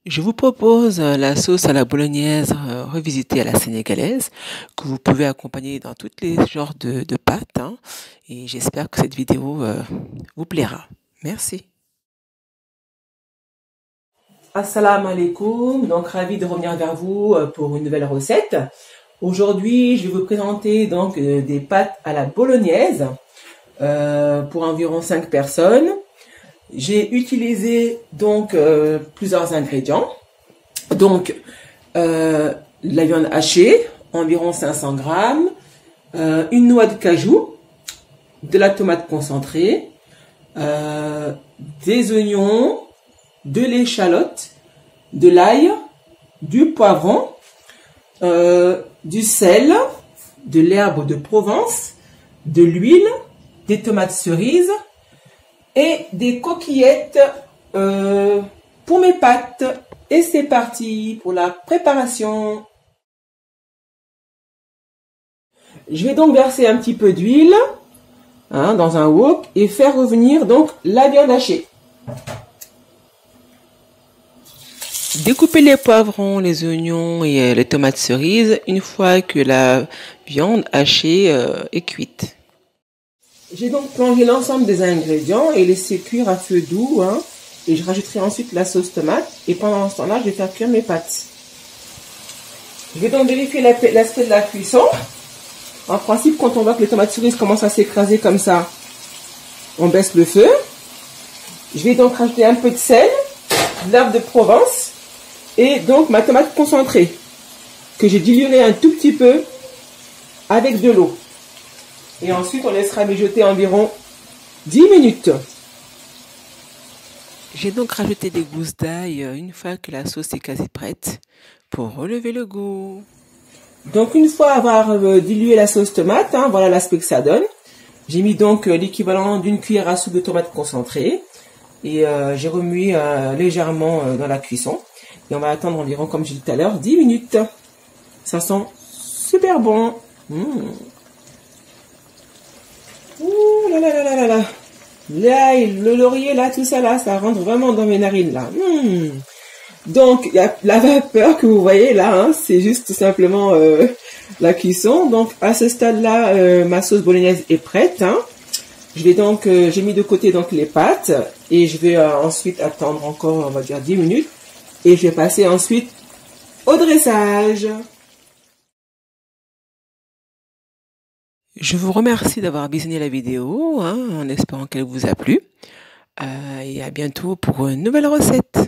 Je vous propose la sauce à la bolognaise revisitée à la sénégalaise que vous pouvez accompagner dans tous les genres de pâtes, hein, et j'espère que cette vidéo vous plaira. Merci. Assalamu alaikum, donc ravi de revenir vers vous pour une nouvelle recette. Aujourd'hui, je vais vous présenter donc des pâtes à la bolognaise pour environ 5 personnes. J'ai utilisé donc plusieurs ingrédients. Donc la viande hachée, environ 500 grammes, une noix de cajou, de la tomate concentrée, des oignons, de l'échalote, de l'ail, du poivron, du sel, de l'herbe de Provence, de l'huile, des tomates cerises et des coquillettes pour mes pâtes. Et c'est parti pour la préparation. Je vais donc verser un petit peu d'huile dans un wok et faire revenir donc la viande hachée. Découpez les poivrons, les oignons et les tomates cerises une fois que la viande hachée est cuite. J'ai donc plongé l'ensemble des ingrédients et laissé cuire à feu doux, et je rajouterai ensuite la sauce tomate et pendant ce temps-là, je vais faire cuire mes pâtes. Je vais donc vérifier l'aspect de la cuisson. En principe, quand on voit que les tomates cerises commencent à s'écraser comme ça, on baisse le feu. Je vais donc rajouter un peu de sel, de l'herbe de Provence et donc ma tomate concentrée que j'ai diluée un tout petit peu avec de l'eau. Et ensuite, on laissera mijoter environ 10 minutes. J'ai donc rajouté des gousses d'ail une fois que la sauce est quasi prête pour relever le goût. Donc, une fois avoir dilué la sauce tomate, voilà l'aspect que ça donne. J'ai mis donc l'équivalent d'une cuillère à soupe de tomate concentrée. Et j'ai remué légèrement dans la cuisson. Et on va attendre environ, comme j'ai dit tout à l'heure, 10 minutes. Ça sent super bon. Ouh là là là là là là. L'ail, le laurier, là, tout ça, là, ça rentre vraiment dans mes narines, là. Donc, la vapeur que vous voyez, là, c'est juste tout simplement la cuisson. Donc, à ce stade-là, ma sauce bolognaise est prête. Je vais donc, j'ai mis de côté donc les pâtes et je vais ensuite attendre encore, on va dire, 10 minutes. Et je vais passer ensuite au dressage. Je vous remercie d'avoir visionné la vidéo, en espérant qu'elle vous a plu. Et à bientôt pour une nouvelle recette.